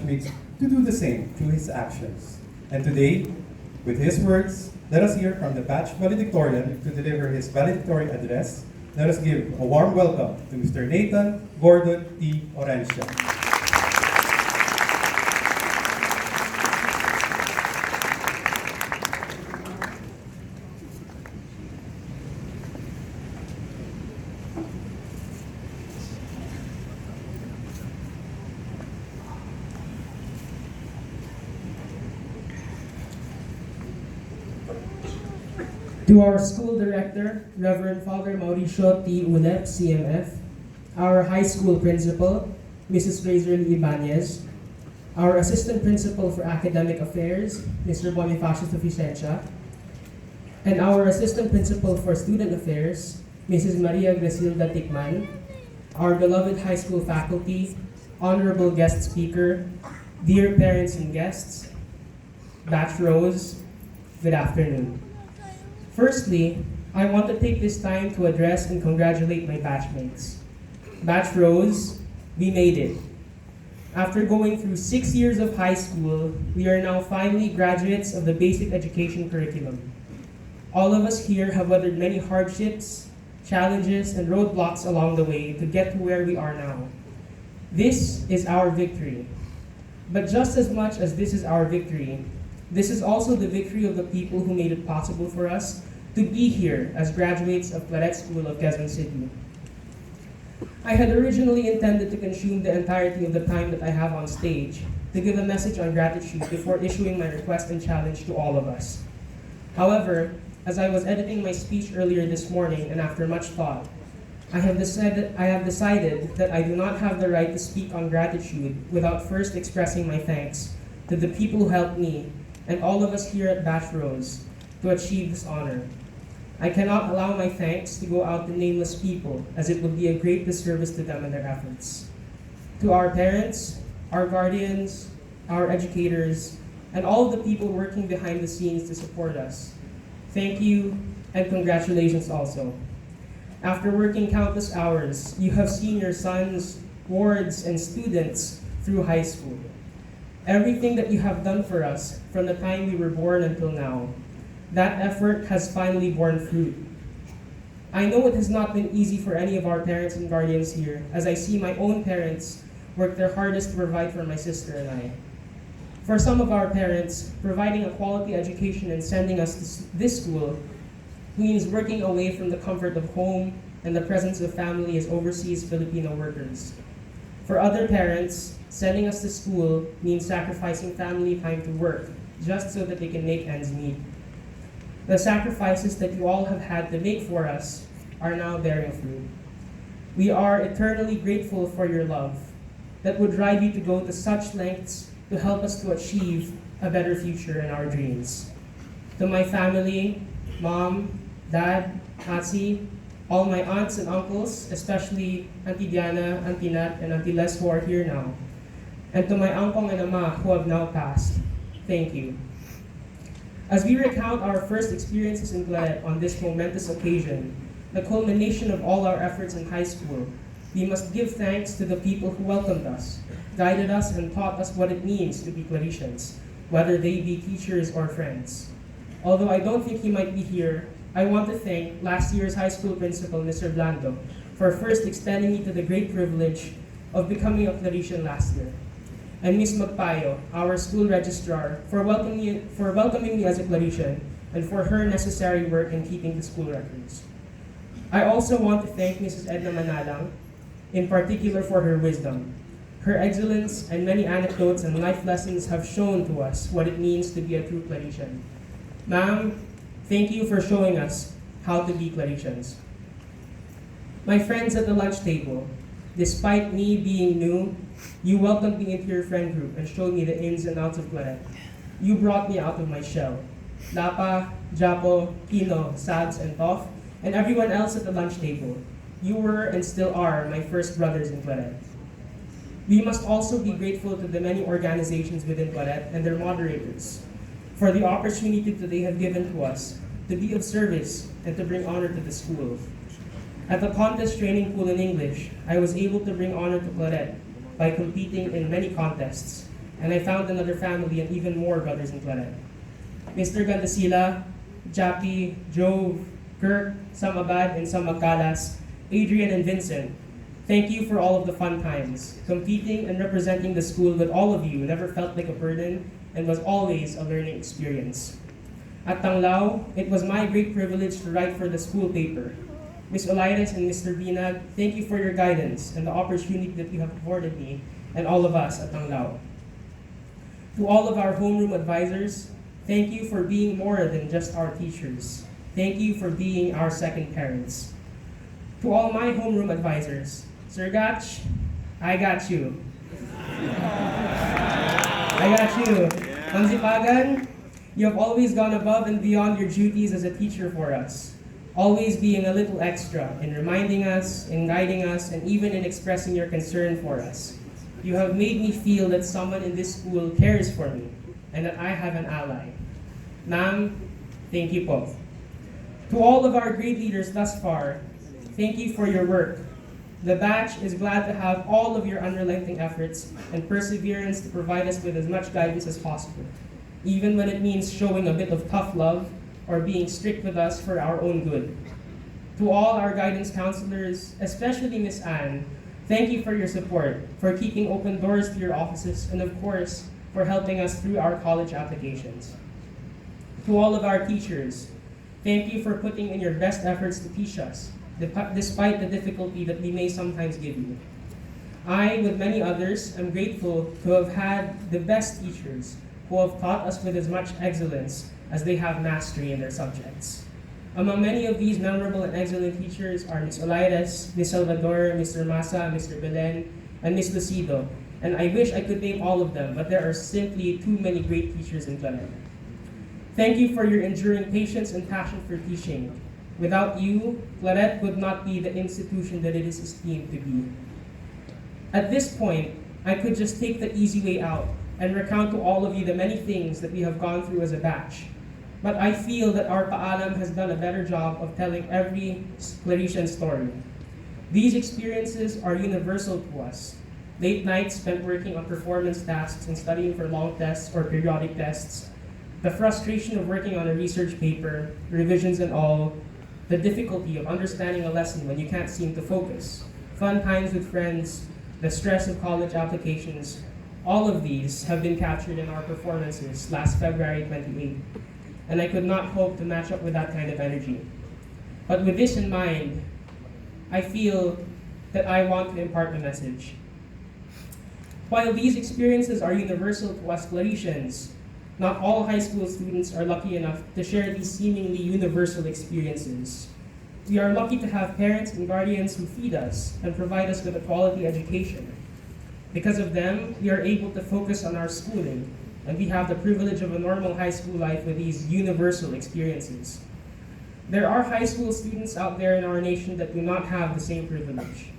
batchmates to do the same through his actions. And today, with his words, let us hear from the batch valedictorian to deliver his valedictory address. Let us give a warm welcome to Mr. Nathan Gordon T. Orencia. To our school director, Reverend Father Mauricio T. Ulep, CMF, our high school principal, Mrs. Razorly Ibanez, our assistant principal for academic affairs, Mr. Bonifacio Suficiencia, and our assistant principal for student affairs, Mrs. Maria Grasilda Tikman, our beloved high school faculty, honorable guest speaker, dear parents and guests, Batch Rose, good afternoon. Firstly, I want to take this time to address and congratulate my batchmates. Batch Rose, we made it. After going through 6 years of high school, we are now finally graduates of the basic education curriculum. All of us here have weathered many hardships, challenges, and roadblocks along the way to get to where we are now. This is our victory. But just as much as this is our victory, this is also the victory of the people who made it possible for us to be here as graduates of Claret School of Quezon City. I had originally intended to consume the entirety of the time that I have on stage to give a message on gratitude before issuing my request and challenge to all of us. However, as I was editing my speech earlier this morning and after much thought, I have decided that I do not have the right to speak on gratitude without first expressing my thanks to the people who helped me and all of us here at Batch Rose to achieve this honor. I cannot allow my thanks to go out to nameless people, as it would be a great disservice to them and their efforts. To our parents, our guardians, our educators, and all of the people working behind the scenes to support us, thank you and congratulations also. After working countless hours, you have seen your sons, wards, and students through high school. Everything that you have done for us from the time we were born until now, that effort has finally borne fruit. I know it has not been easy for any of our parents and guardians here, as I see my own parents work their hardest to provide for my sister and I. For some of our parents, providing a quality education and sending us to this school means working away from the comfort of home and the presence of family as overseas Filipino workers. For other parents, sending us to school means sacrificing family time to work just so that they can make ends meet. The sacrifices that you all have had to make for us are now bearing fruit. We are eternally grateful for your love that would drive you to go to such lengths to help us to achieve a better future in our dreams. To my family, mom, dad, Atsi, all my aunts and uncles, especially Auntie Diana, Auntie Nat, and Auntie Les who are here now, and to my angkong and ama who have now passed, thank you. As we recount our first experiences in Claret on this momentous occasion, the culmination of all our efforts in high school, we must give thanks to the people who welcomed us, guided us, and taught us what it means to be Claretians, whether they be teachers or friends. Although I don't think he might be here, I want to thank last year's high school principal, Mr. Blando, for first extending me to the great privilege of becoming a Claretian last year, and Ms. Magpayo, our school registrar, for welcoming me as a Claretian and for her necessary work in keeping the school records. I also want to thank Mrs. Edna Manalang, in particular for her wisdom. Her excellence and many anecdotes and life lessons have shown to us what it means to be a true Claretian. Ma'am, thank you for showing us how to be Claretians. My friends at the lunch table, despite me being new, you welcomed me into your friend group and showed me the ins and outs of Claret. You brought me out of my shell. Lapa, Japo, Kino, Sads, and Toff, and everyone else at the lunch table. You were and still are my first brothers in Claret. We must also be grateful to the many organizations within Claret and their moderators for the opportunity that they have given to us to be of service and to bring honor to the school. At the contest training pool in English, I was able to bring honor to Claret by competing in many contests and I found another family and even more brothers in Claret. Mr. Gandasila, Jackie, Jove, Kirk, Sam Abad, and Sam Magcalas, Adrian and Vincent, thank you for all of the fun times. Competing and representing the school with all of you never felt like a burden and was always a learning experience. At Tanglao, it was my great privilege to write for the school paper. Ms. Olaides and Mr. Binag, thank you for your guidance and the opportunity that you have afforded me and all of us at Tanglao. To all of our homeroom advisors, thank you for being more than just our teachers. Thank you for being our second parents. To all my homeroom advisors, Sir Gach, I got you. I got you. Manzipagan, you have always gone above and beyond your duties as a teacher for us, always being a little extra in reminding us, in guiding us, and even in expressing your concern for us. You have made me feel that someone in this school cares for me and that I have an ally. Ma'am, thank you po. To all of our great leaders thus far, thank you for your work. The batch is glad to have all of your unrelenting efforts and perseverance to provide us with as much guidance as possible, even when it means showing a bit of tough love or being strict with us for our own good. To all our guidance counselors, especially Miss Anne, thank you for your support, for keeping open doors to your offices, and of course, for helping us through our college applications. To all of our teachers, thank you for putting in your best efforts to teach us, despite the difficulty that we may sometimes give you. I, with many others, am grateful to have had the best teachers who have taught us with as much excellence as they have mastery in their subjects. Among many of these memorable and excellent teachers are Ms. Olaides, Ms. Salvador, Mr. Masa, Mr. Belen, and Ms. Lucido, and I wish I could name all of them, but there are simply too many great teachers in Claret. Thank you for your enduring patience and passion for teaching. Without you, Claret would not be the institution that it is esteemed to be. At this point, I could just take the easy way out and recount to all of you the many things that we have gone through as a batch. But I feel that our Paalam has done a better job of telling every Claretian story. These experiences are universal to us. Late nights spent working on performance tasks and studying for long tests or periodic tests, the frustration of working on a research paper, revisions and all, the difficulty of understanding a lesson when you can't seem to focus, fun times with friends, the stress of college applications, all of these have been captured in our performances last February 28th, and I could not hope to match up with that kind of energy. But with this in mind, I feel that I want to impart a message. While these experiences are universal to us Claretians, not all high school students are lucky enough to share these seemingly universal experiences. We are lucky to have parents and guardians who feed us and provide us with a quality education. Because of them, we are able to focus on our schooling, and we have the privilege of a normal high school life with these universal experiences. There are high school students out there in our nation that do not have the same privilege.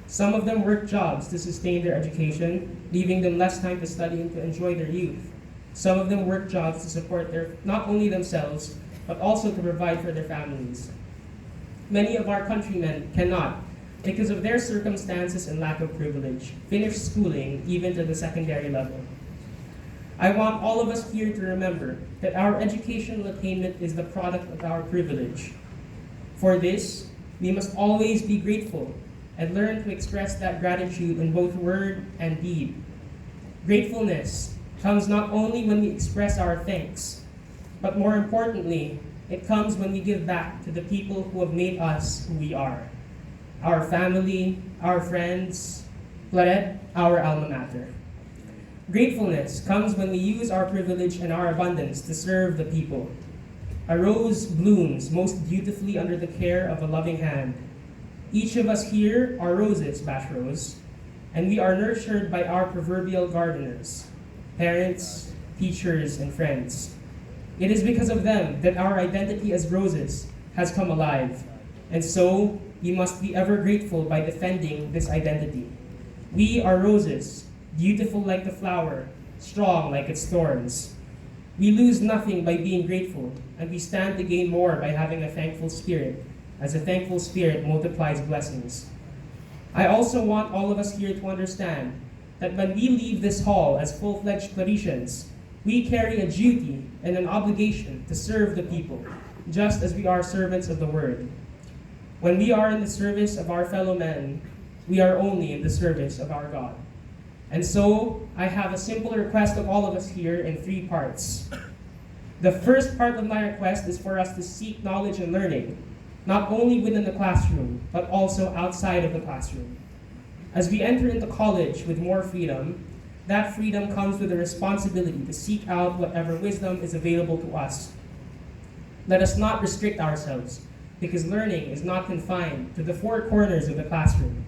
Some of them work jobs to sustain their education, leaving them less time to study and to enjoy their youth. Some of them work jobs to support not only themselves, but also to provide for their families. Many of our countrymen cannot, because of their circumstances and lack of privilege, finish schooling even to the secondary level. I want all of us here to remember that our educational attainment is the product of our privilege. For this, we must always be grateful and learn to express that gratitude in both word and deed. Gratefulness comes not only when we express our thanks, but more importantly, it comes when we give back to the people who have made us who we are. Our family, our friends, Claret, our alma mater. Gratefulness comes when we use our privilege and our abundance to serve the people. A rose blooms most beautifully under the care of a loving hand. Each of us here are roses, Batch Rose, and we are nurtured by our proverbial gardeners, parents, teachers, and friends. It is because of them that our identity as roses has come alive, and so we must be ever grateful by defending this identity. We are roses, beautiful like the flower, strong like its thorns. We lose nothing by being grateful, and we stand to gain more by having a thankful spirit, as a thankful spirit multiplies blessings. I also want all of us here to understand that when we leave this hall as full-fledged Claretians, we carry a duty and an obligation to serve the people, just as we are servants of the Word. When we are in the service of our fellow men, we are only in the service of our God. And so, I have a simple request of all of us here in 3 parts. The first part of my request is for us to seek knowledge and learning, not only within the classroom, but also outside of the classroom. As we enter into college with more freedom, that freedom comes with a responsibility to seek out whatever wisdom is available to us. Let us not restrict ourselves, because learning is not confined to the 4 corners of the classroom.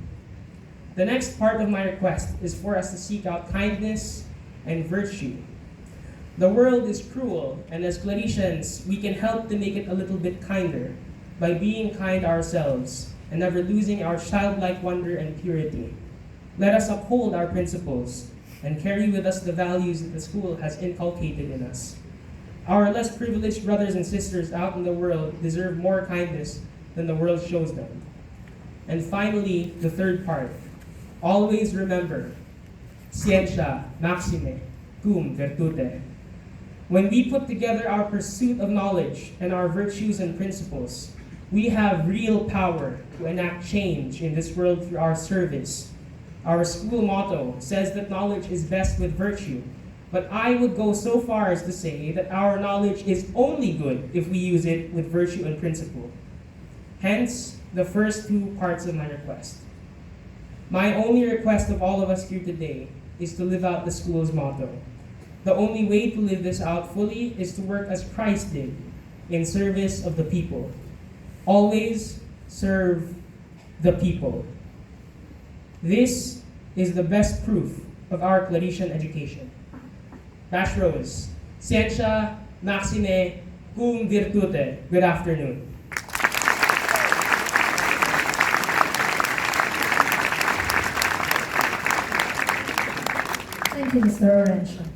The next part of my request is for us to seek out kindness and virtue. The world is cruel, and as Claretians, we can help to make it a little bit kinder by being kind ourselves and never losing our childlike wonder and purity. Let us uphold our principles and carry with us the values that the school has inculcated in us. Our less privileged brothers and sisters out in the world deserve more kindness than the world shows them. And finally, the third part. Always remember, scientia maxime cum virtute. When we put together our pursuit of knowledge and our virtues and principles, we have real power to enact change in this world through our service. Our school motto says that knowledge is best with virtue, but I would go so far as to say that our knowledge is only good if we use it with virtue and principle. Hence, the first 2 parts of my request. My only request of all of us here today is to live out the school's motto. The only way to live this out fully is to work as Christ did, in service of the people. Always serve the people. This is the best proof of our Claretian education. Bash Rose, scientia maxime cum virtute. Good afternoon. Thank you, Mr. Orencia.